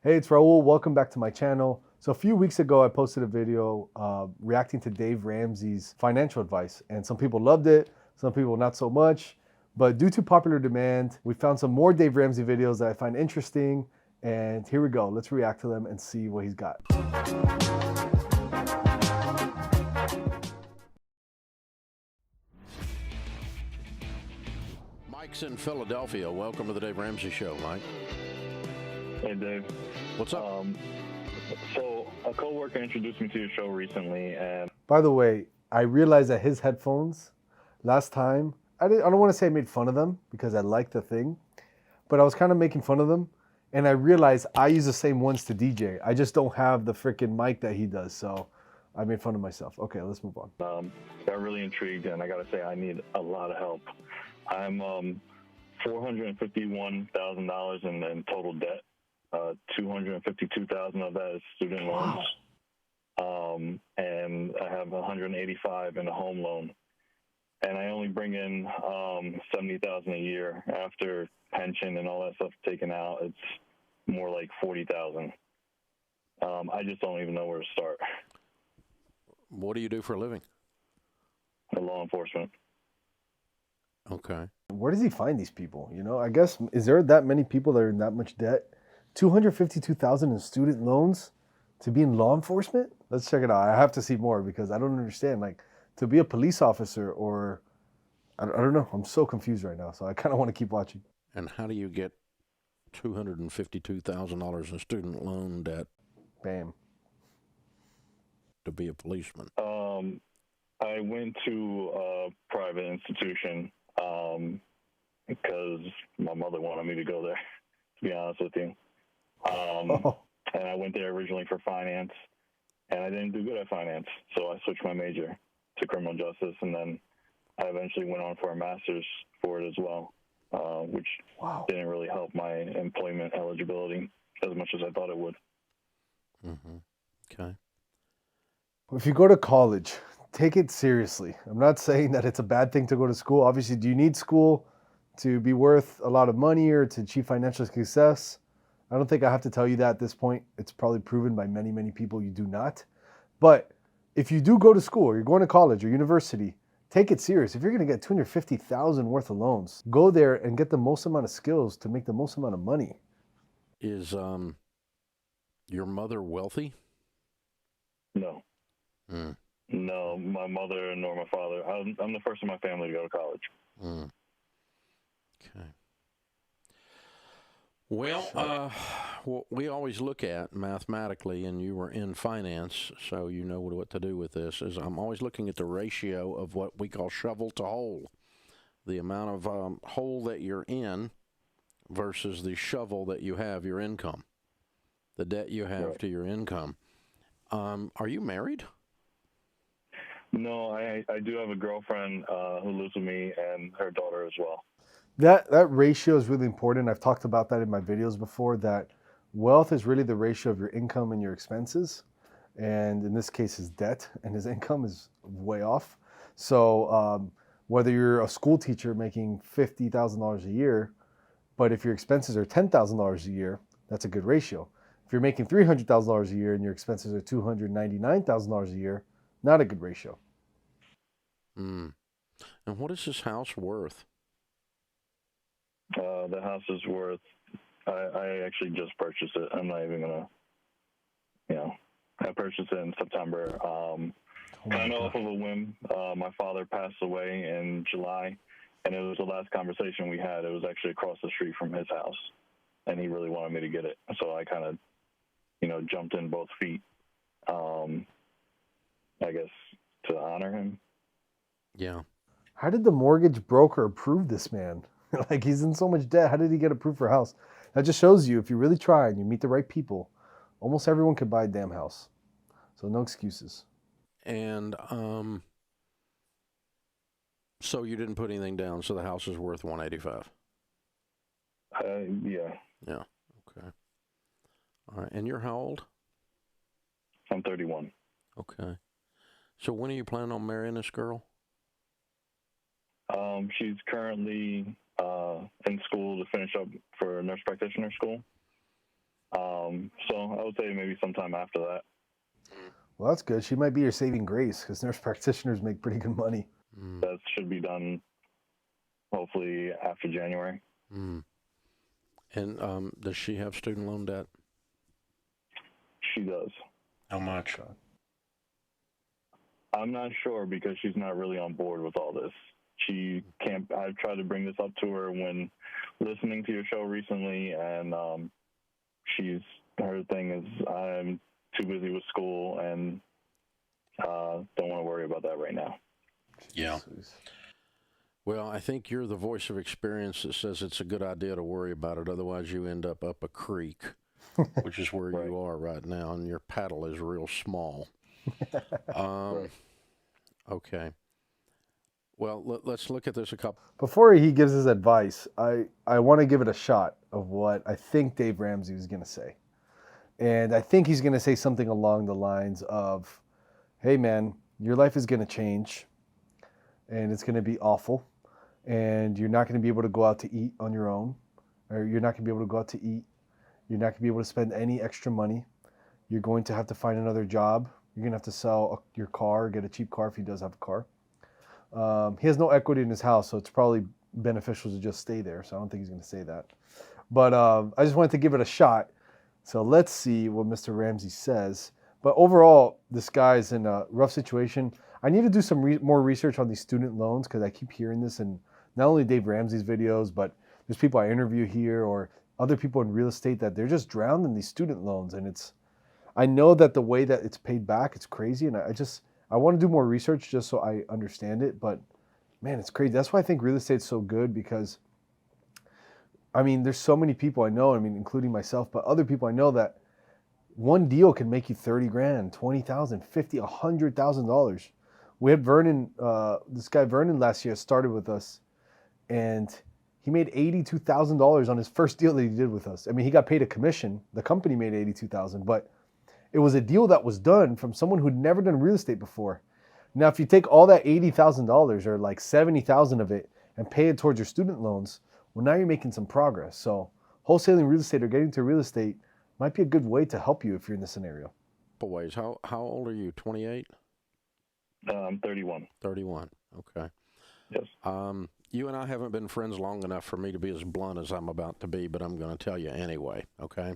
Hey, it's Raul. Welcome back to my channel. So a few weeks ago, I posted a video reacting to Dave Ramsey's financial advice, and some people loved it, some people not so much. But due to popular demand, we found some more Dave Ramsey videos that I find interesting, and here we go. Let's react to them and see what he's got. Mike's in Philadelphia. Welcome to the Dave Ramsey Show, Mike. Hey, Dave. What's up? So a coworker introduced me to your show recently, and By the way, I realized that his headphones last time, I don't want to say I made fun of them because I like the thing, but I was kind of making fun of them. And I realized I use the same ones to DJ. I just don't have the freaking mic that he does. So I made fun of myself. Okay, let's move on. got really intrigued, and I got to say I need a lot of help. I'm $451,000 in total debt. $252,000 of that is student loans. And I have $185 in a home loan. And I only bring in $70,000 a year. After pension and all that stuff taken out, it's more like $40,000. I just don't even know where to start. What do you do for a living? Law enforcement. Okay. Where does he find these people? You know, I guess, is there that many people that are in that much debt? 252,000 in student loans to be in law enforcement? Let's check it out. I have to see more because I don't understand. Like, to be a police officer or, I don't know. I'm so confused right now. So I kind of want to keep watching. And how do you get $252,000 in student loan debt Bam. to be a policeman? I went to a private institution because my mother wanted me to go there, to be honest with you. And I went there originally for finance, and I didn't do good at finance, so I switched my major to criminal justice, and then I eventually went on for a master's for it as well, which didn't really help my employment eligibility as much as I thought it would. Mm-hmm. Okay. If you go to college, take it seriously. I'm not saying that it's a bad thing to go to school. Obviously, do you need school to be worth a lot of money or to achieve financial success? I don't think I have to tell you that at this point. It's probably proven by many, many people you do not. But if you do go to school or you're going to college or university, take it serious. If you're going to get $250,000 worth of loans, go there and get the most amount of skills to make the most amount of money. Is your mother wealthy? No. No, my mother nor my father. I'm the first in my family to go to college. Okay. Well, what we always look at mathematically, and you were in finance, so you know what to do with this, is I'm always looking at the ratio of what we call shovel to hole. The amount of hole that you're in versus the shovel that you have, your income. The debt you have to your income. Are you married? No, I do have a girlfriend who lives with me and her daughter as well. That ratio is really important. I've talked about that in my videos before, that wealth is really the ratio of your income and your expenses. And in this case, his debt and his income is way off. So whether you're a school teacher making $50,000 a year, but if your expenses are $10,000 a year, that's a good ratio. If you're making $300,000 a year and your expenses are $299,000 a year, not a good ratio. And what is this house worth? The house is worth, I actually just purchased it. I'm not even going to, I purchased it in September. Kind of off of a whim. My father passed away in July, and it was the last conversation we had. It was actually across the street from his house, and he really wanted me to get it. So I kind of, jumped in both feet, I guess, to honor him. Yeah. How did the mortgage broker approve this man? Like, he's in so much debt. How did he get approved for a house? That just shows you, if you really try and you meet the right people, almost everyone can buy a damn house. So no excuses. And so you didn't put anything down, so the house is worth $185. Yeah. Yeah. Okay. All right. And you're how old? I'm 31. Okay. So when are you planning on marrying this girl? She's currently in school to finish up for nurse practitioner school. So I would say maybe sometime after that. Well, that's good. She might be your saving grace because nurse practitioners make pretty good money. That should be done hopefully after January. And does she have student loan debt? She does. How much? I'm not sure because she's not really on board with all this. She can't. I've tried to bring this up to her when listening to your show recently, and her thing is I'm too busy with school and don't want to worry about that right now. Yeah. Well, I think you're the voice of experience that says it's a good idea to worry about it. Otherwise, you end up a creek, which is where Right. you are right now, and your paddle is real small. Right. Okay. Well, let's look at this a couple. Before he gives his advice, I want to give it a shot of what I think Dave Ramsey was going to say. And I think he's going to say something along the lines of, hey, man, your life is going to change and it's going to be awful. And you're not going to be able to go out to eat on your own, or you're not going to be able to go out to eat. You're not going to be able to spend any extra money. You're going to have to find another job. You're going to have to sell your car, get a cheap car if he does have a car. He has no equity in his house, so it's probably beneficial to just stay there. So I don't think he's going to say that. But I just wanted to give it a shot. So let's see what Mr. Ramsey says. But overall, this guy's in a rough situation. I need to do some more research on these student loans because I keep hearing this in not only Dave Ramsey's videos, but there's people I interview here or other people in real estate that they're just drowned in these student loans. And I know that the way that it's paid back, it's crazy. And I want to do more research just so I understand it. But man, it's crazy. That's why I think real estate's so good because, I mean, there's so many people I know, I mean, including myself, but other people I know that one deal can make you 30 grand, 20,000, 50, $100,000. We had Vernon, this guy Vernon last year started with us and he made $82,000 on his first deal that he did with us. I mean, he got paid a commission. The company made $82,000, but it was a deal that was done from someone who'd never done real estate before. Now, if you take all that $80,000 or like 70,000 of it and pay it towards your student loans, well, now you're making some progress. So wholesaling real estate or getting into real estate might be a good way to help you if you're in this scenario. Ways. How old are you? 28? I'm 31. 31. Okay. Yes. You and I haven't been friends long enough for me to be as blunt as I'm about to be, but I'm going to tell you anyway, okay?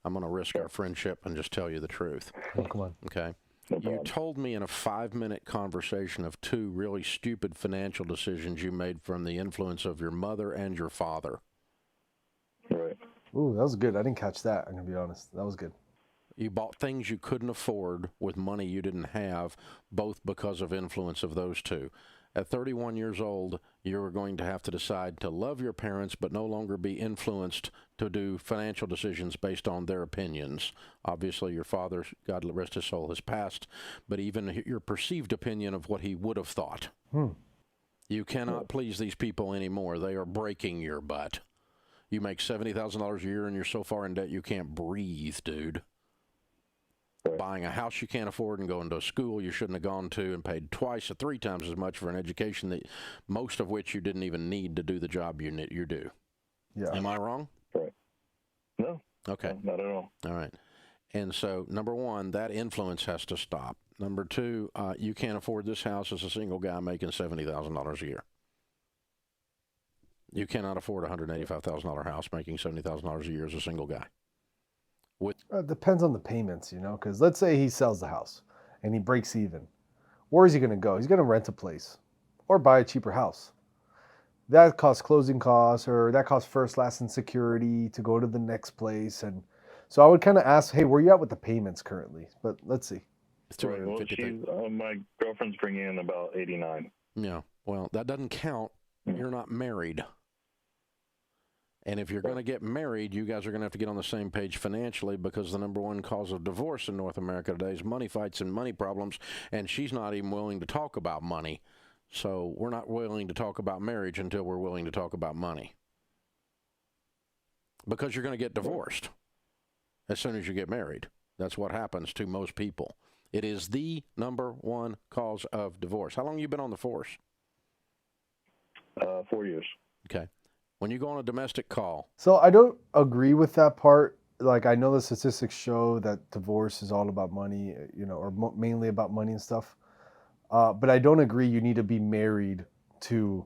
I'm going to risk our friendship and just tell you the truth. Oh, come on. Okay? No You problem. told me in a 5-minute conversation of 2 really stupid financial decisions you made from the influence of your mother and your father. Right. Ooh, that was good. I didn't catch that. I'm going to be honest. That was good. You bought things you couldn't afford with money you didn't have, both because of influence of those two. At 31 years old, you were going to have to decide to love your parents but no longer be influenced to do financial decisions based on their opinions. Obviously, your father, God rest his soul, has passed, but even your perceived opinion of what he would have thought. You cannot please these people anymore. They are breaking your butt. You make $70,000 a year and you're so far in debt you can't breathe, dude. Buying a house you can't afford and going to a school you shouldn't have gone to and paid twice or 3 times as much for an education that most of which you didn't even need to do the job you do. Yeah. Am I wrong? Right. No. Okay. No, not at all. All right. And so, number 1, that influence has to stop. Number 2, you can't afford this house as a single guy making $70,000 a year. You cannot afford a $185,000 house making $70,000 a year as a single guy. It depends on the payments, because let's say he sells the house and he breaks even. Where is he going to go? He's going to rent a place or buy a cheaper house. That costs closing costs or that costs first, last, and security to go to the next place. And so I would kind of ask, hey, where are you at with the payments currently? But let's see. It's Right. Well, my girlfriend's bringing in about 89. Yeah. Well, that doesn't count. You're not married. And if you're going to get married, you guys are going to have to get on the same page financially because the number 1 cause of divorce in North America today is money fights and money problems, and she's not even willing to talk about money. So we're not willing to talk about marriage until we're willing to talk about money. Because you're going to get divorced as soon as you get married. That's what happens to most people. It is the number 1 cause of divorce. How long have you been on the force? 4 years. Okay. When you go on a domestic call. So I don't agree with that part like I know the statistics show that divorce is all about money, or mainly about money and stuff. But I don't agree you need to be married to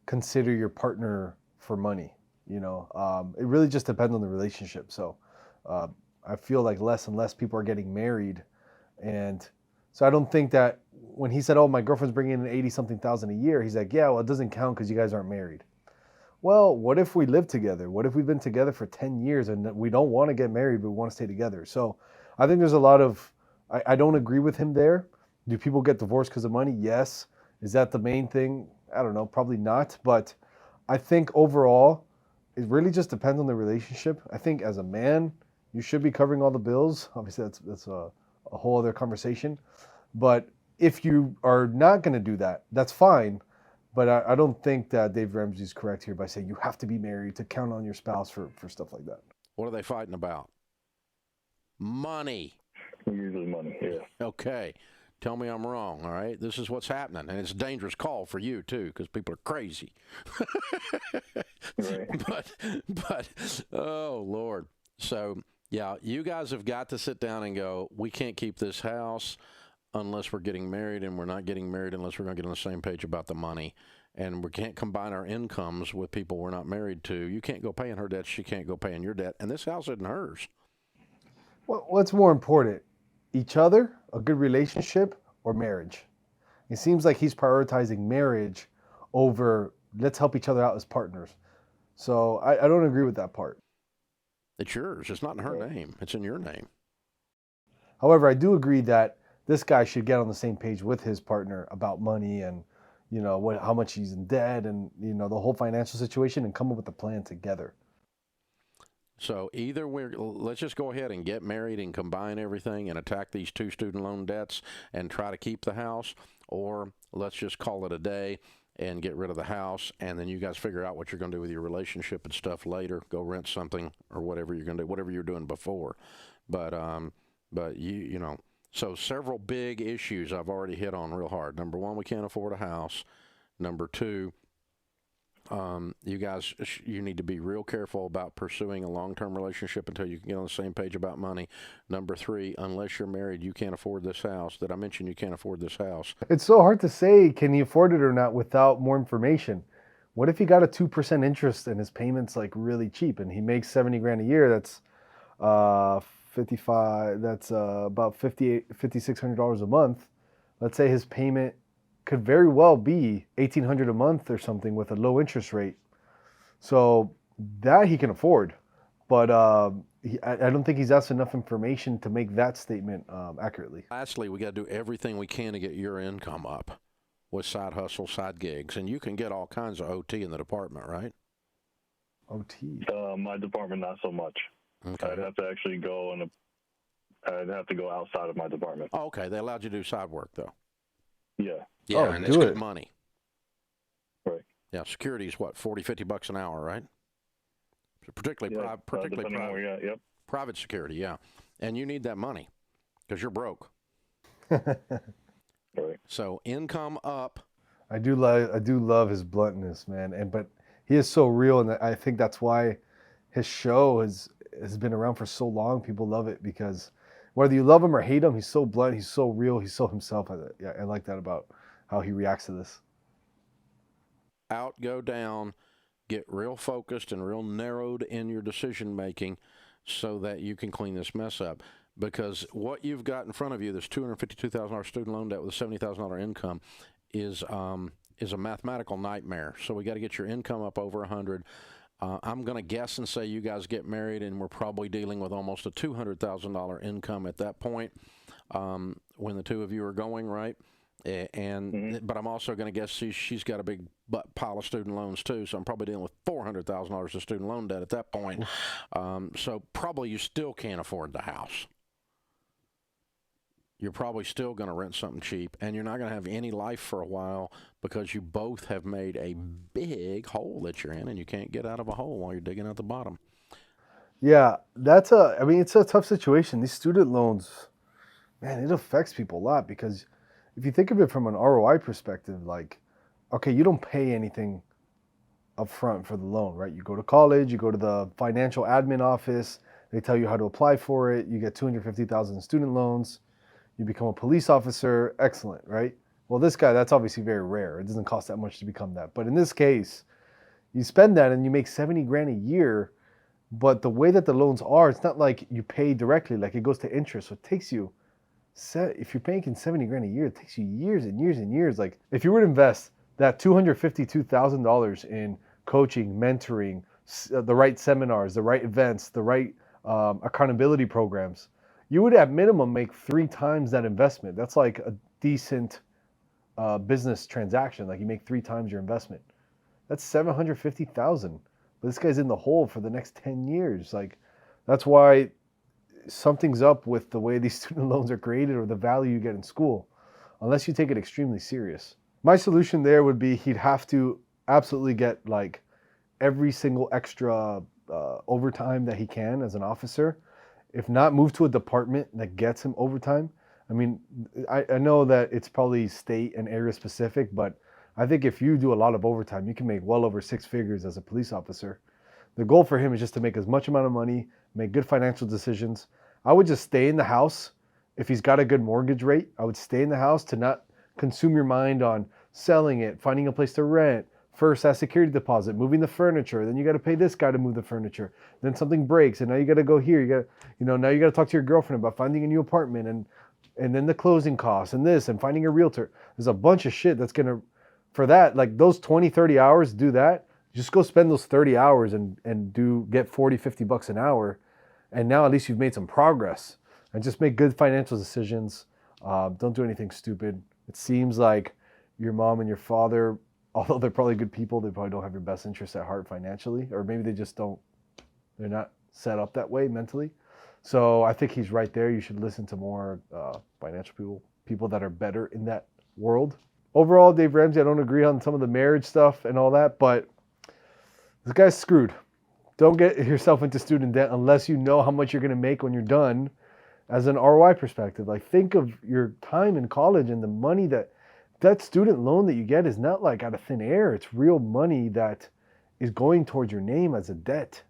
consider your partner for money. It really just depends on the relationship. So uh, I feel like less and less people are getting married, and so I don't think that when he said, "Oh, my girlfriend's bringing in 80 something thousand a year," he's like, "Yeah, well, it doesn't count because you guys aren't married." Well, what if we live together? What if we've been together for 10 years and we don't want to get married, but we want to stay together? So I think there's a lot of, I don't agree with him there. Do people get divorced because of money? Yes. Is that the main thing? I don't know, probably not. But I think overall, it really just depends on the relationship. I think as a man, you should be covering all the bills. Obviously, that's a whole other conversation. But if you are not going to do that, that's fine. But I don't think that Dave Ramsey is correct here by saying you have to be married to count on your spouse for stuff like that. What are they fighting about? Money. Usually money, yeah. Okay. Tell me I'm wrong, all right? This is what's happening, and it's a dangerous call for you, too, because people are crazy. Right. But, oh, Lord. So, yeah, you guys have got to sit down and go, we can't keep this house unless we're getting married, and we're not getting married unless we're going to get on the same page about the money. And we can't combine our incomes with people we're not married to. You can't go paying her debt. She can't go paying your debt. And this house isn't hers. Well, what's more important, each other, a good relationship, or marriage? It seems like he's prioritizing marriage over let's help each other out as partners. So I don't agree with that part. It's yours. It's not in her name. It's in your name. However, I do agree that this guy should get on the same page with his partner about money and how much he's in debt and the whole financial situation and come up with a plan together. So either let's just go ahead and get married and combine everything and attack these 2 student loan debts and try to keep the house, or let's just call it a day and get rid of the house, and then you guys figure out what you're going to do with your relationship and stuff later. Go rent something or whatever you're going to do, whatever you're doing before. But so several big issues I've already hit on real hard. Number one, we can't afford a house. Number two, you guys, you need to be real careful about pursuing a long-term relationship until you can get on the same page about money. Number three, unless you're married, you can't afford this house. Did I mention you can't afford this house? It's so hard to say can he afford it or not without more information. What if he got a 2% interest and his payment's like really cheap and he makes 70 grand a year? That's 55, that's about $5,600 a month. Let's say his payment could very well be $1,800 a month or something with a low interest rate. So that he can afford, but I don't think he's asked enough information to make that statement accurately. Lastly, we got to do everything we can to get your income up with side hustle, side gigs, and you can get all kinds of OT in the department, right? OT. My department, not so much. Okay. I'd have to actually go I'd have to go outside of my department. Oh, okay. They allowed you to do side work, though. Yeah. Yeah, Oh, and it's do good it. money. Right. Yeah, security is what, $40-$50 an hour, right? Particularly, Yeah, particularly depending on where you're at, yep. private security, yeah. And you need that money because you're broke. Right. So income up. I do love his bluntness, man. But he is so real, and I think that's why his show has been around for so long. People love it because whether you love him or hate him, he's so blunt, he's so real, he's so himself. I like that about how he reacts to this. Out, go down, get real focused and real narrowed in your decision making so that you can clean this mess up. Because what you've got in front of you, this $252,000 student loan debt with a $70,000 income, is a mathematical nightmare. So we got to get your income up over 100. I'm going to guess and say you guys get married, and we're probably dealing with almost a $200,000 income at that point when the two of you are going, right? But I'm also going to guess she's got a big pile of student loans too, so I'm probably dealing with $400,000 of student loan debt at that point. So probably you still can't afford the house. You're probably still going to rent something cheap, and you're not going to have any life for a while because you both have made a big hole that you're in, and you can't get out of a hole while you're digging at the bottom. Yeah, it's a tough situation. These student loans, man, it affects people a lot because if you think of it from an ROI perspective, like, okay, you don't pay anything up front for the loan, right? You go to college, you go to the financial admin office, They tell you how to apply for it. You get $250,000 in student loans. You become a police officer. Excellent, right? Well, this guy, that's obviously very rare. It doesn't cost that much to become that. But in this case, you spend that and you make 70 grand a year. But the way that the loans are, it's not like you pay directly, like it goes to interest. So it takes you, if you're paying 70 grand a year, it takes you years and years and years. Like if you were to invest that $252,000 in coaching, mentoring, the right seminars, the right events, the right accountability programs, you would at minimum make 3 times that investment. That's like a decent business transaction. Like you make 3 times your investment. That's $750,000. But this guy's in the hole for the next 10 years. Like that's why something's up with the way these student loans are created or the value you get in school, unless you take it extremely serious. My solution there would be he'd have to absolutely get like every single extra overtime that he can as an officer. If not, move to a department that gets him overtime. I mean, I know that it's probably state and area specific, but I think if you do a lot of overtime, you can make well over 6 figures as a police officer. The goal for him is just to make as much amount of money, make good financial decisions. I would just stay in the house. If he's got a good mortgage rate, I would stay in the house to not consume your mind on selling it, finding a place to rent, first that security deposit, moving the furniture, then you got to pay this guy to move the furniture, then something breaks and now you got to go here, now you got to talk to your girlfriend about finding a new apartment and then the closing costs and this and finding a realtor. There's a bunch of shit that's going to, for that, like those 20, 30 hours, do that. Just go spend those 30 hours and get 40, 50 bucks an hour. And now at least you've made some progress, and just make good financial decisions. Don't do anything stupid. It seems like your mom and your father, although they're probably good people, they probably don't have your best interests at heart financially, or maybe they just don't, they're not set up that way mentally. So I think he's right there. You should listen to more financial people that are better in that world. Overall, Dave Ramsey, I don't agree on some of the marriage stuff and all that, but this guy's screwed. Don't get yourself into student debt unless you know how much you're going to make when you're done as an ROI perspective. Like think of your time in college and the money that student loan that you get is not like out of thin air. It's real money that is going towards your name as a debt.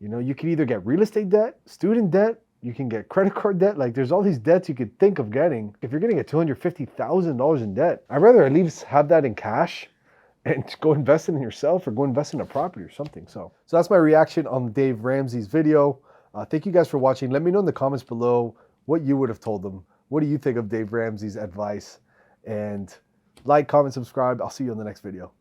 You know, you can either get real estate debt, student debt, you can get credit card debt. Like there's all these debts you could think of getting. If you're going to get $250,000 in debt, I'd rather at least have that in cash and go invest it in yourself or go invest in a property or something. So that's my reaction on Dave Ramsey's video. Thank you guys for watching. Let me know in the comments below what you would have told them. What do you think of Dave Ramsey's advice? And like, comment, subscribe. I'll see you in the next video.